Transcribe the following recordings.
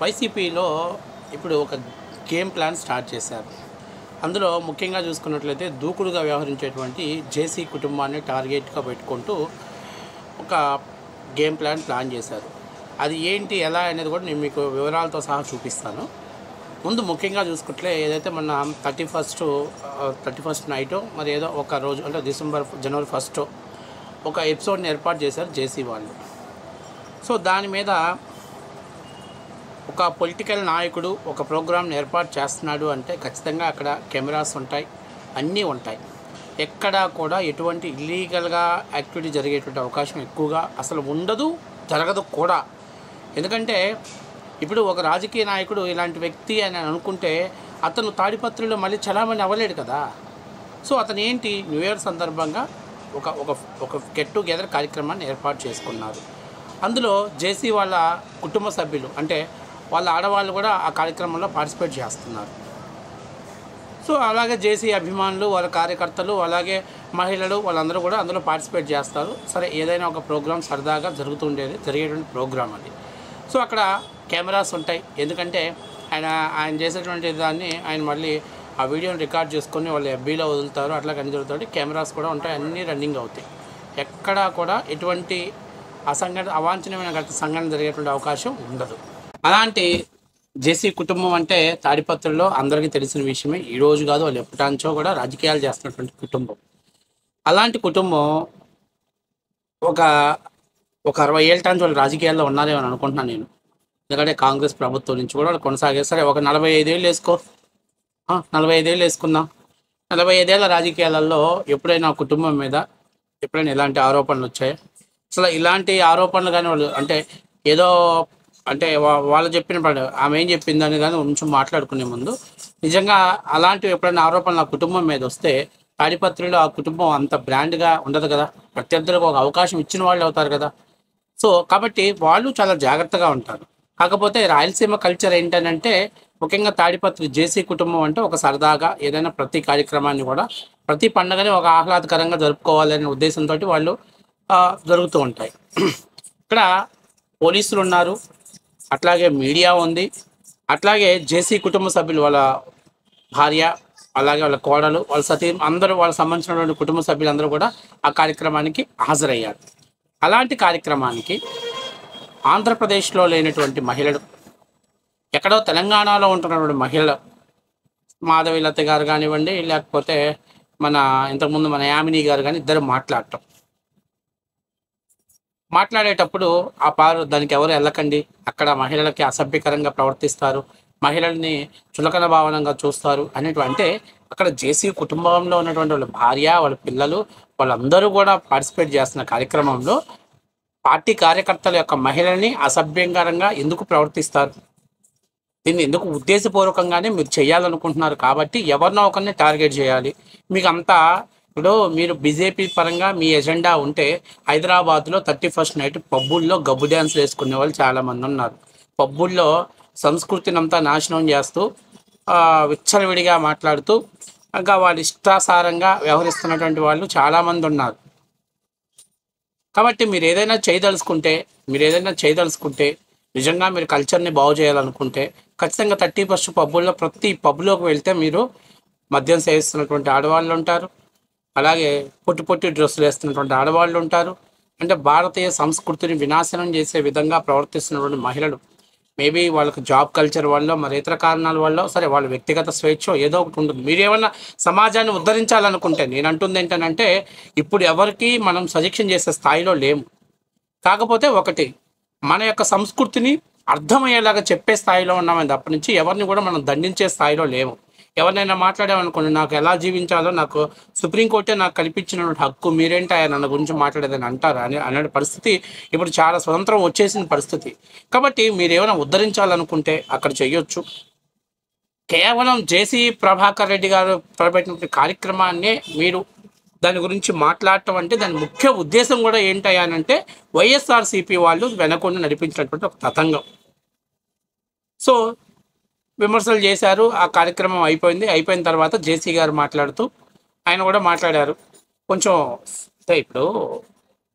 వైసీపీలో ఇప్పుడు ఒక గేమ్ ప్లాన్ స్టార్ట్ చేశారు. అందులో ముఖ్యంగా చూసుకున్నట్లయితే దూకుడుగా వ్యవహరించేటువంటి జేసీ కుటుంబాన్ని టార్గెట్గా పెట్టుకుంటూ ఒక ప్లాన్ చేశారు. అది ఏంటి ఎలా అనేది కూడా నేను మీకు వివరాలతో సహా చూపిస్తాను. ముందు ముఖ్యంగా చూసుకుంటే ఏదైతే మన 31st నైట్ మరి ఏదో ఒక రోజు అంటే జనవరి 1 ఒక ఎపిసోడ్ని ఏర్పాటు చేశారు జేసీ వాళ్ళు. సో దాని మీద ఒక పొలిటికల్ నాయకుడు ఒక ప్రోగ్రామ్ని ఏర్పాటు చేస్తున్నాడు అంటే ఖచ్చితంగా అక్కడ కెమెరాస్ ఉంటాయి, అన్నీ ఉంటాయి. ఎక్కడా కూడా ఎటువంటి ఇల్లీగల్గా యాక్టివిటీ జరిగేటువంటి అవకాశం ఎక్కువగా అసలు ఉండదు, జరగదు కూడా. ఎందుకంటే ఇప్పుడు ఒక రాజకీయ నాయకుడు ఇలాంటి వ్యక్తి అని అనుకుంటే అతను తాడిపత్రిలో మళ్ళీ చలామణి అవ్వలేడు కదా. సో అతను ఏంటి న్యూ ఇయర్ సందర్భంగా ఒక ఒక ఒక గెట్ టుగెదర్ కార్యక్రమాన్ని ఏర్పాటు చేసుకున్నారు. అందులో జేసీ వాళ్ళ కుటుంబ సభ్యులు అంటే వాళ్ళ ఆడవాళ్ళు కూడా ఆ కార్యక్రమంలో పార్టిసిపేట్ చేస్తున్నారు. సో అలాగే జేసీ అభిమానులు, వాళ్ళ కార్యకర్తలు, అలాగే మహిళలు వాళ్ళందరూ కూడా అందులో పార్టిసిపేట్ చేస్తారు. సరే, ఏదైనా ఒక ప్రోగ్రాం సరదాగా జరిగేటువంటి ప్రోగ్రాం అది. సో అక్కడ కెమెరాస్ ఉంటాయి. ఎందుకంటే ఆయన చేసేటువంటి దాన్ని ఆయన మళ్ళీ ఆ వీడియోని రికార్డ్ చేసుకొని వాళ్ళు ఎఫ్బీలో వదులుతారు. అట్లా అన్ని జరుగుతాయి. కెమెరాస్ కూడా ఉంటాయి, అన్నీ రన్నింగ్ అవుతాయి. ఎక్కడా కూడా ఎటువంటి అవాంఛనీయమైన సంఘటన జరిగేటువంటి అవకాశం ఉండదు. అలాంటి జేసీ కుటుంబం అంటే తాడిపత్రిలో అందరికీ తెలిసిన విషయమే. ఈరోజు కాదు, వాళ్ళు ఎప్పటించో కూడా రాజకీయాలు చేస్తున్నటువంటి కుటుంబం. అలాంటి కుటుంబం ఒక 60 ఏళ్ళ నుంచి వాళ్ళు రాజకీయాల్లో ఉన్నారేమో అని అనుకుంటున్నాను నేను. ఎందుకంటే కాంగ్రెస్ ప్రభుత్వం నుంచి కూడా వాళ్ళు కొనసాగే. సరే, ఒక 45 ఏళ్ళు వేసుకో, 45 ఏళ్ళు వేసుకుందాం. 45 ఏళ్ళ రాజకీయాలలో ఎప్పుడైనా కుటుంబం మీద ఎప్పుడైనా ఇలాంటి ఆరోపణలు వచ్చాయి? అసలు ఇలాంటి ఆరోపణలు కానీ వాళ్ళు అంటే ఏదో అంటే వాళ్ళు చెప్పిన ఆమె ఏం చెప్పిందని కానీ కొంచెం మాట్లాడుకునే ముందు నిజంగా అలాంటివి ఎప్పుడైనా ఆరోపణలు ఆ కుటుంబం మీద వస్తే తాడిపత్రిలో ఆ కుటుంబం అంత బ్రాండ్గా ఉండదు కదా. ప్రత్యర్థులకు ఒక అవకాశం ఇచ్చిన వాళ్ళు అవుతారు కదా. సో కాబట్టి వాళ్ళు చాలా జాగ్రత్తగా ఉంటారు. కాకపోతే రాయలసీమ కల్చర్ ఏంటనంటే ముఖ్యంగా తాడిపత్రి జేసీ కుటుంబం అంటే ఒక సరదాగా ఏదైనా ప్రతి కార్యక్రమాన్ని కూడా ప్రతి పండుగని ఒక ఆహ్లాదకరంగా జరుపుకోవాలనే ఉద్దేశంతో వాళ్ళు జరుగుతూ ఉంటాయి. ఇక్కడ పోలీసులు ఉన్నారు, అట్లాగే మీడియా ఉంది, అట్లాగే జేసీ కుటుంబ సభ్యులు వాళ్ళ భార్య, అలాగే వాళ్ళ కోడలు, వాళ్ళ సతీ అందరూ వాళ్ళకి సంబంధించినటువంటి కుటుంబ సభ్యులందరూ కూడా ఆ కార్యక్రమానికి హాజరయ్యారు. అలాంటి కార్యక్రమానికి ఆంధ్రప్రదేశ్లో లేనటువంటి మహిళలు, ఎక్కడో తెలంగాణలో ఉంటున్నటువంటి మహిళలు, మాధవీలత గారు కానివ్వండి, లేకపోతే ఇంతకుముందు మన యామిని గారు కానీ ఇద్దరు మాట్లాడేటప్పుడు దానికి ఎవరు వెళ్ళకండి, అక్కడ మహిళలకి అసభ్యకరంగా ప్రవర్తిస్తారు, మహిళల్ని చులకన భావనంగా చూస్తారు అంటే అక్కడ జేసీ కుటుంబంలో ఉన్నటువంటి వాళ్ళ భార్య, వాళ్ళ పిల్లలు వాళ్ళందరూ కూడా పార్టిసిపేట్ చేస్తున్న కార్యక్రమంలో పార్టీ కార్యకర్తల యొక్క మహిళల్ని అసభ్యకరంగా ఎందుకు ప్రవర్తిస్తారు? దీన్ని ఎందుకు ఉద్దేశపూర్వకంగానే మీరు చేయాలనుకుంటున్నారు కాబట్టి ఎవరినో ఒకరిని టార్గెట్ చేయాలి. మీకు అంతా ఇప్పుడు మీరు బీజేపీ పరంగా మీ ఎజెండా ఉంటే హైదరాబాద్లో 31st నైట్ పబ్బుల్లో గబ్బు డ్యాన్స్లు వేసుకునే వాళ్ళు చాలామంది ఉన్నారు. పబ్బుల్లో సంస్కృతిని అంతా నాశనం చేస్తూ విచ్చలవిడిగా మాట్లాడుతూ ఇంకా వాళ్ళ ఇష్టాసారంగా వ్యవహరిస్తున్నటువంటి వాళ్ళు చాలామంది ఉన్నారు. కాబట్టి మీరు ఏదైనా చేయదలుచుకుంటే నిజంగా మీరు కల్చర్ని బాగు చేయాలనుకుంటే ఖచ్చితంగా 31st పబ్బుల్లో ప్రతి పబ్లోకి వెళ్తే మీరు మద్యం సేవిస్తున్నటువంటి ఆడవాళ్ళు ఉంటారు, అలాగే పొట్టి డ్రెస్సులు వేస్తున్నటువంటి ఆడవాళ్ళు ఉంటారు. అంటే భారతీయ సంస్కృతిని వినాశనం చేసే విధంగా ప్రవర్తిస్తున్నటువంటి మహిళలు, మేబీ వాళ్ళకి జాబ్ కల్చర్ వల్ల మరి ఇతర కారణాల వల్ల, సరే వాళ్ళ వ్యక్తిగత స్వేచ్ఛ ఏదో ఒకటి ఉంటుంది. మీరేమన్నా సమాజాన్ని ఉద్ధరించాలనుకుంటే, నేను అంటుంది ఏంటంటే ఇప్పుడు ఎవరికి మనం సజెషన్ చేసే స్థాయిలో లేము. కాకపోతే ఒకటి, మన యొక్క సంస్కృతిని అర్థమయ్యేలాగా చెప్పే స్థాయిలో ఉన్నామని తప్ప నుంచి ఎవరిని కూడా మనం దండించే స్థాయిలో లేము. ఎవరినైనా మాట్లాడామనుకోండి, నాకు ఎలా జీవించాలో నాకు సుప్రీంకోర్టే నాకు కల్పించినటువంటి హక్కు, మీరేంటి ఆయన గురించి మాట్లాడేదని అంటారు అనే పరిస్థితి ఇప్పుడు చాలా స్వతంత్రం వచ్చేసిన పరిస్థితి. కాబట్టి మీరు ఏమైనా ఉద్ధరించాలనుకుంటే అక్కడ చేయొచ్చు. కేవలం జేసీ ప్రభాకర్ రెడ్డి గారు తలపెట్టిన కార్యక్రమాన్నే మీరు దాని గురించి మాట్లాడటం అంటే దాని ముఖ్య ఉద్దేశం కూడా ఏంటంటే వైఎస్ఆర్సీపీ వాళ్ళు వెనకుండా నడిపించినటువంటి ఒక తతంగం. సో విమర్శలు చేశారు. ఆ కార్యక్రమం అయిపోయిన తర్వాత జేసీ గారు మాట్లాడుతూ ఆయన కూడా మాట్లాడారు. కొంచెం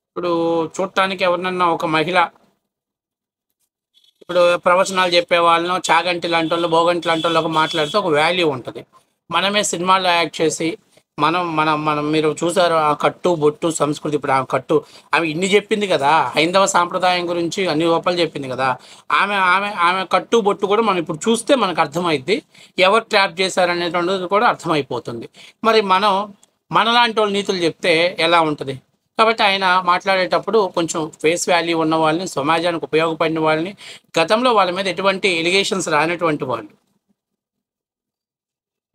ఇప్పుడు చూడటానికి ఎవరినన్నా ఒక మహిళ ఇప్పుడు ప్రవచనాలు చెప్పే వాళ్ళను చాగంటి లాంటి వాళ్ళు బోగంటి లాంటి వాళ్ళకి మాట్లాడితే ఒక వాల్యూ ఉంటుంది. మనమే సినిమాల్లో యాక్ట్ చేసి మనం మనం మనం మీరు చూసారు ఆ కట్టు బొట్టు సంస్కృతి. ఇప్పుడు ఆ కట్టు ఆమె ఇన్ని చెప్పింది కదా, హైందవ సాంప్రదాయం గురించి అన్ని గొప్పలు చెప్పింది కదా. ఆమె కట్టు బొట్టు కూడా మనం ఇప్పుడు చూస్తే మనకు అర్థమైద్ది, ఎవరు ట్రాప్ చేశారనేటువంటిది కూడా అర్థమైపోతుంది. మరి మనలాంటి వాళ్ళు నీతులు చెప్తే ఎలా ఉంటుంది? కాబట్టి ఆయన మాట్లాడేటప్పుడు కొంచెం ఫేస్ వాల్యూ ఉన్న వాళ్ళని, సమాజానికి ఉపయోగపడిన వాళ్ళని, గతంలో వాళ్ళ మీద ఎటువంటి ఎలిగేషన్స్ రానటువంటి వాళ్ళు,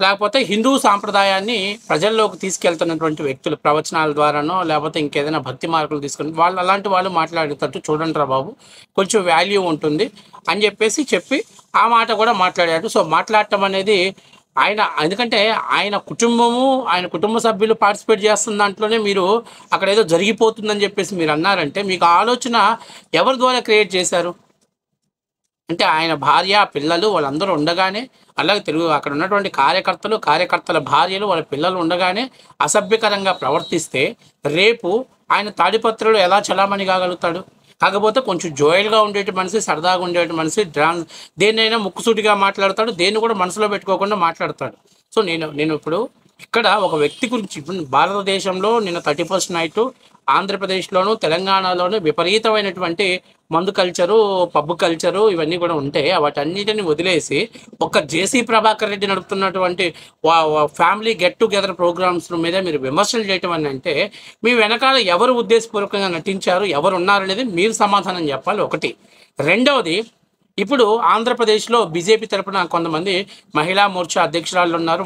లేకపోతే హిందూ సాంప్రదాయాన్ని ప్రజల్లోకి తీసుకెళ్తున్నటువంటి వ్యక్తులు ప్రవచనాల ద్వారానో లేకపోతే ఇంకేదైనా భక్తి మార్కులు తీసుకుని వాళ్ళు అలాంటి వాళ్ళు మాట్లాడేటట్టు చూడండి రా బాబు, కొంచెం వాల్యూ ఉంటుంది అని చెప్పి ఆ మాట కూడా మాట్లాడాడు. సో మాట్లాడటం అనేది ఆయన, ఎందుకంటే ఆయన కుటుంబ సభ్యులు పార్టిసిపేట్ చేస్తున్న దాంట్లోనే మీరు అక్కడ ఏదో జరిగిపోతుందని చెప్పేసి మీరు అన్నారంటే మీకు ఆలోచన ఎవరి ద్వారా క్రియేట్ చేశారు? అంటే ఆయన భార్య పిల్లలు వాళ్ళందరూ ఉండగానే, అలాగే అక్కడ ఉన్నటువంటి కార్యకర్తల భార్యలు వాళ్ళ పిల్లలు ఉండగానే అసభ్యకరంగా ప్రవర్తిస్తే రేపు ఆయన తాడిపత్రులు ఎలా చలామణి కాగలుగుతాడు? కాకపోతే కొంచెం జోయల్గా ఉండేటి మనిషి, సరదాగా ఉండేటి మనిషి, దేన్నైనా ముక్కుసూటిగా మాట్లాడతాడు, దేన్ని కూడా మనసులో పెట్టుకోకుండా మాట్లాడతాడు. సో నేను ఇప్పుడు ఇక్కడ ఒక వ్యక్తి గురించి, ఇప్పుడు భారతదేశంలో నిన్న 31st నైట్ ఆంధ్రప్రదేశ్లోను తెలంగాణలోను విపరీతమైనటువంటి మందు కల్చరు, పబ్బు కల్చరు ఇవన్నీ కూడా ఉంటే వాటన్నిటిని వదిలేసి ఒక జేసీ ప్రభాకర్ రెడ్డి నడుపుతున్నటువంటి ఫ్యామిలీ గెట్ టుగెదర్ ప్రోగ్రామ్స్ మీద మీరు విమర్శలు చేయటం అని అంటే మీ వెనకాల ఎవరు ఉద్దేశపూర్వకంగా నటించారు, ఎవరు ఉన్నారనేది మీరు సమాధానం చెప్పాలి. ఒకటి. రెండవది, ఇప్పుడు ఆంధ్రప్రదేశ్లో బీజేపీ తరపున కొంతమంది మహిళా మోర్చా అధ్యక్షురాలు ఉన్నారు,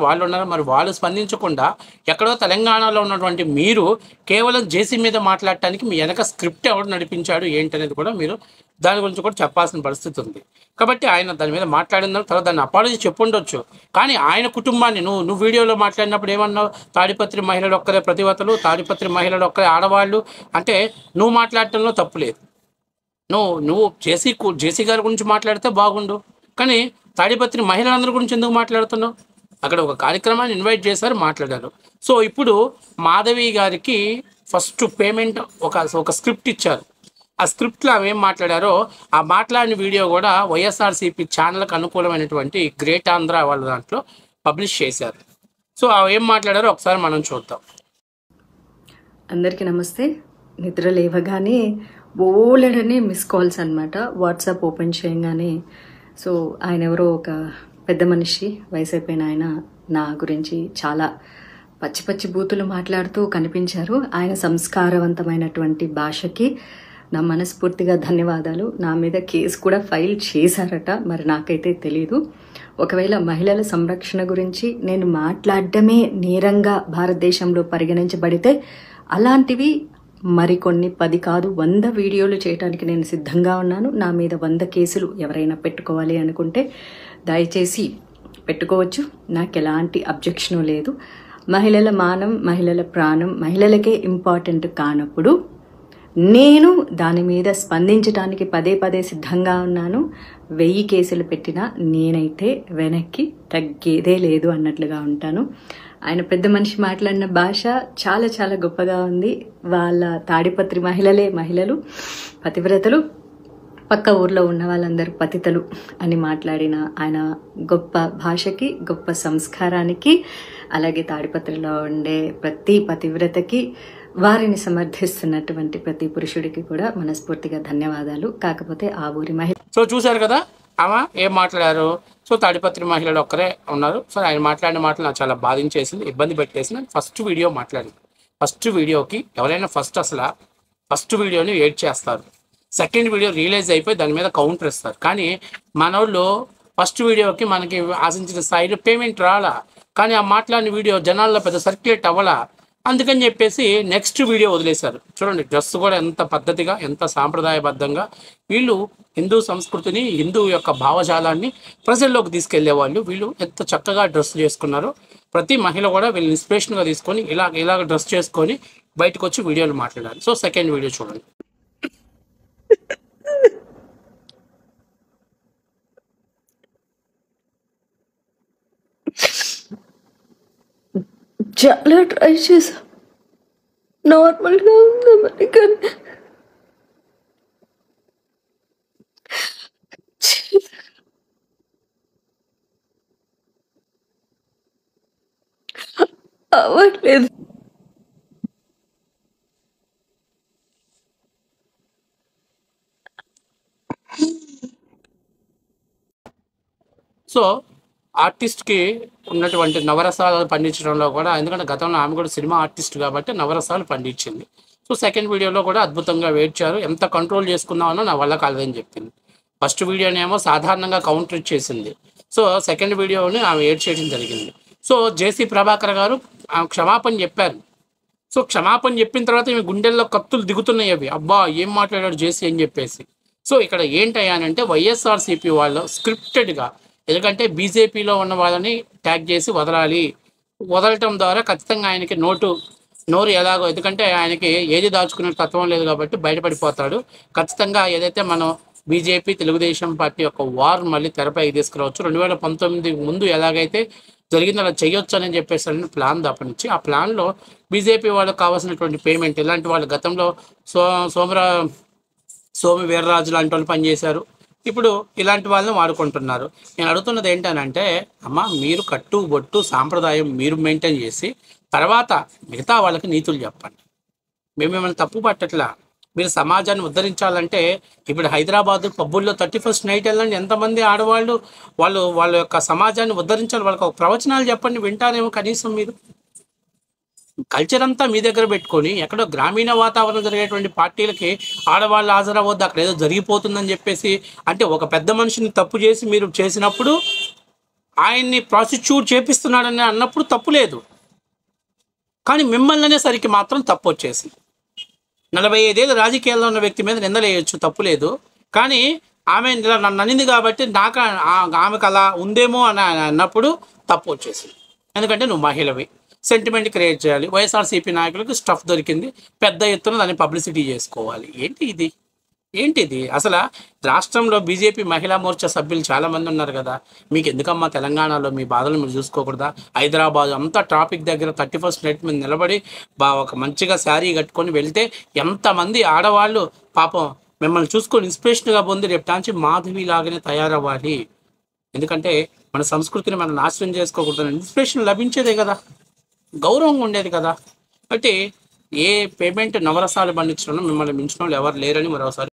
మరి వాళ్ళు స్పందించకుండా ఎక్కడో తెలంగాణలో ఉన్నటువంటి మీరు కేవలం జేసీ మీద మాట్లాడటానికి మీ వెనక స్క్రిప్ట్ ఎవరు నడిపించాడు ఏంటనేది కూడా మీరు దాని గురించి కూడా చెప్పాల్సిన పరిస్థితి ఉంది. కాబట్టి ఆయన దాని మీద మాట్లాడిన తర్వాత దాన్ని అపాలజీ చెప్పుండొచ్చు, కానీ ఆయన కుటుంబాన్ని నువ్వు వీడియోలో మాట్లాడినప్పుడు ఏమన్నావు? తాడిపత్రి మహిళలు ఒక్కరే ప్రతివతలు, తాడిపత్రి మహిళలు ఒక్కరే ఆడవాళ్ళు అంటే నువ్వు మాట్లాడటంలో తప్పు లేదు. నువ్వు జేసీ గారి గురించి మాట్లాడితే బాగుండు, కానీ తాడిపత్రి మహిళలందరి గురించి ఎందుకు మాట్లాడుతున్నావు? అక్కడ ఒక కార్యక్రమాన్ని ఇన్వైట్ చేశారు, మాట్లాడారు. సో ఇప్పుడు మాధవి గారికి ఫస్ట్ పేమెంట్ ఒక స్క్రిప్ట్ ఇచ్చారు. ఆ స్క్రిప్ట్లో ఆమె ఏం మాట్లాడారో ఆ మాట్లాడిన వీడియో కూడా వైఎస్ఆర్సీపీ ఛానల్కి అనుకూలమైనటువంటి గ్రేట్ ఆంధ్ర వాళ్ళ దాంట్లో పబ్లిష్ చేశారు. సో అవి ఏం మాట్లాడారో ఒకసారి మనం చూద్దాం. అందరికీ నమస్తే. నిద్ర లేవగానే బోలెడని మిస్ కాల్స్ అనమాట. వాట్సాప్ ఓపెన్ చేయగానే సో ఆయన ఎవరో ఒక పెద్ద మనిషి, వయసు అయిపోయిన ఆయన నా గురించి చాలా పచ్చి పచ్చి బూతులు మాట్లాడుతూ కనిపించారు. ఆయన సంస్కారవంతమైనటువంటి భాషకి నా మనస్ఫూర్తిగా ధన్యవాదాలు. నా మీద కేసు కూడా ఫైల్ చేశారట, మరి నాకైతే తెలీదు. ఒకవేళ మహిళల సంరక్షణ గురించి నేను మాట్లాడడమే నేరంగా భారతదేశంలో పరిగణించబడితే అలాంటివి మరికొన్ని 10 కాదు 100 వీడియోలు చేయడానికి నేను సిద్ధంగా ఉన్నాను. నా మీద 100 కేసులు ఎవరైనా పెట్టుకోవాలి అనుకుంటే దయచేసి పెట్టుకోవచ్చు, నాకు ఎలాంటి అబ్జెక్షను లేదు. మహిళల మానం, మహిళల ప్రాణం మహిళలకే ఇంపార్టెంట్ కానప్పుడు నేను దాని మీద స్పందించడానికి పదే సిద్ధంగా ఉన్నాను. 1000 కేసులు పెట్టినా నేనైతే వెనక్కి తగ్గేదే లేదు అన్నట్లుగా ఉంటాను. ఆయన పెద్ద మనిషి మాట్లాడిన భాష చాలా చాలా గొప్పగా ఉంది. వాళ్ళ తాడిపత్రి మహిళలు పతివ్రతలు, పక్క ఊర్లో ఉన్న వాళ్ళందరూ పతితలు అని మాట్లాడిన ఆయన గొప్ప భాషకి, గొప్ప సంస్కారానికి, అలాగే తాడిపత్రిలో ఉండే ప్రతి పతివ్రతకి, వారిని సమర్థిస్తున్నటువంటి ప్రతి పురుషుడికి కూడా మనస్ఫూర్తిగా ధన్యవాదాలు. కాకపోతే ఆ ఊరి మహిళ సో చూశారు కదా ఆమె ఏం మాట్లాడారు. సో తాడిపత్రి మహిళలు ఒక్కరే ఉన్నారు. సో ఆయన మాట్లాడిన మాటలు నాకు చాలా బాధించేసింది, ఇబ్బంది పెట్టేసింది. ఫస్ట్ వీడియో మాట్లాడింది. ఫస్ట్ వీడియోకి ఎవరైనా ఫస్ట్ వీడియోని వెయిట్ చేస్తారు, సెకండ్ వీడియో రిలీజ్ అయిపోయి దాని మీద కౌంటర్ ఇస్తారు. కానీ మనోళ్ళు ఫస్ట్ వీడియోకి మనకి ఆశించిన స్థాయిలో పేమెంట్ రాలా, కానీ ఆ మాట్లాడిన వీడియో జనాల్లో పెద్ద సర్క్యులేట్ అవ్వాలా. అందుకని చెప్పేసి నెక్స్ట్ వీడియో వదిలేశారు. చూడండి డ్రెస్ కూడా ఎంత పద్ధతిగా, ఎంత సాంప్రదాయబద్ధంగా వీళ్ళు హిందూ సంస్కృతిని, హిందూ యొక్క భావజాలాన్ని ప్రజల్లోకి తీసుకెళ్లేవాళ్ళు. వీళ్ళు ఎంత చక్కగా డ్రెస్ చేసుకున్నారో ప్రతి మహిళ కూడా వీళ్ళు ఇన్స్పిరేషన్గా తీసుకొని ఇలాగ డ్రెస్ చేసుకొని బయటకు వచ్చి వీడియోలు మాట్లాడారు. సో సెకండ్ వీడియో చూడండి. చాలా ట్రై చేశా, నార్మల్గా ఉందామని, కానీ అవ్వట్లేదు. సో ఆర్టిస్ట్కి ఉన్నటువంటి నవరసాలు పండించడంలో కూడా, ఎందుకంటే గతంలో ఆమె కూడా సినిమా ఆర్టిస్ట్ కాబట్టి నవరసాలు పండించింది. సో సెకండ్ వీడియోలో కూడా అద్భుతంగా వేడ్చారు. ఎంత కంట్రోల్ చేసుకుందామన్నా నా వల్ల కాలేదని చెప్పింది. ఫస్ట్ వీడియోనేమో సాధారణంగా కౌంటర్ ఇచ్చేసింది. సో సెకండ్ వీడియోని ఆమె ఏడ్చేయడం జరిగింది. సో జేసీ ప్రభాకర్ గారు ఆమె క్షమాపణ చెప్పారు. సో క్షమాపణ చెప్పిన తర్వాత ఈమె గుండెల్లో కత్తులు దిగుతున్నాయి అవి. అబ్బా ఏం మాట్లాడాడు జేసీ అని చెప్పేసి. సో ఇక్కడ ఏంటయ్యానంటే వైఎస్ఆర్సీపీ వాళ్ళు స్క్రిప్టెడ్గా, ఎందుకంటే బీజేపీలో ఉన్న వాళ్ళని ట్యాగ్ చేసి వదలటం ద్వారా ఖచ్చితంగా ఆయనకి నోరు ఎలాగో, ఎందుకంటే ఆయనకి ఏది దాచుకునే తత్వం లేదు కాబట్టి బయటపడిపోతాడు. ఖచ్చితంగా ఏదైతే మనం బీజేపీ తెలుగుదేశం పార్టీ యొక్క వార్ మళ్ళీ తెరపైకి తీసుకురావచ్చు. 2019 ముందు ఎలాగైతే జరిగింది అలా చేయొచ్చు అని చెప్పేసి ప్లాన్ తప్పనిచ్చి, ఆ ప్లాన్లో బీజేపీ వాళ్ళకి కావాల్సినటువంటి పేమెంట్, ఇలాంటి వాళ్ళు గతంలో సోము వీర్రాజు లాంటి వాళ్ళు పనిచేశారు. ఇప్పుడు ఇలాంటి వాళ్ళని వాడుకుంటున్నారు. నేను అడుగుతున్నది ఏంటనంటే, అమ్మ మీరు కట్టు బొట్టు సాంప్రదాయం మీరు మెయింటైన్ చేసి తర్వాత మిగతా వాళ్ళకి నీతులు చెప్పండి. మేము మిమ్మల్ని తప్పు పట్టట్లా. మీరు సమాజాన్ని ఉద్ధరించాలంటే ఇప్పుడు హైదరాబాద్ పబ్బుల్లో 31st నైట్ వెళ్ళండి, ఎంతమంది ఆడవాళ్ళు వాళ్ళ యొక్క సమాజాన్ని ఉద్ధరించాలి, వాళ్ళకి ఒక ప్రవచనాలు చెప్పండి, వింటారేమో కనీసం. మీరు కల్చర్ అంతా మీ దగ్గర పెట్టుకొని ఎక్కడో గ్రామీణ వాతావరణం జరిగేటువంటి పార్టీలకి ఆడవాళ్ళు హాజరవద్దు, అక్కడ ఏదో జరిగిపోతుందని చెప్పేసి, అంటే ఒక పెద్ద మనిషిని తప్పు చేసి మీరు చేసినప్పుడు ఆయన్ని ప్రాసిక్యూట్ చేపిస్తున్నాడని అన్నప్పుడు తప్పు లేదు, కానీ మిమ్మల్ని అనేసరికి మాత్రం తప్పు వచ్చేసి 45 ఏళ్ళు రాజకీయాల్లో ఉన్న వ్యక్తి మీద నిందలేయచ్చు, తప్పు లేదు. కానీ ఆమె ఇలా నన్ను అనింది కాబట్టి ఆమెకు అలా ఉందేమో అని అన్నప్పుడు తప్పు వచ్చేసి, ఎందుకంటే నువ్వు మహిళవి, సెంటిమెంట్ క్రియేట్ చేయాలి. వైఎస్ఆర్సీపీ నాయకులకు స్టఫ్ దొరికింది, పెద్ద ఎత్తున దాన్ని పబ్లిసిటీ చేసుకోవాలి. ఏంటిది అసలు? రాష్ట్రంలో బీజేపీ మహిళా మోర్చా సభ్యులు చాలామంది ఉన్నారు కదా, మీకు ఎందుకమ్మా తెలంగాణలో మీ బాధలు మీరు చూసుకోకూడదా? హైదరాబాద్ అంతా ట్రాఫిక్ దగ్గర 31st నైట్ మీద నిలబడి ఒక మంచిగా శారీ కట్టుకొని వెళ్తే ఎంతమంది ఆడవాళ్ళు పాపం మిమ్మల్ని చూసుకొని ఇన్స్పిరేషన్గా పొంది రేపు టాంచి మాధవి లాగానే తయారవ్వాలి. ఎందుకంటే మన సంస్కృతిని మనం నాశనం చేసుకోకూడదు, ఇన్స్పిరేషన్ లభించేదే కదా, గౌరవంగా ఉండేది కదా. అంటే ఏ పేమెంట్ నవరసాలు పండించడం మిమ్మల్ని మించిన వాళ్ళు ఎవరు లేరని మరోసారి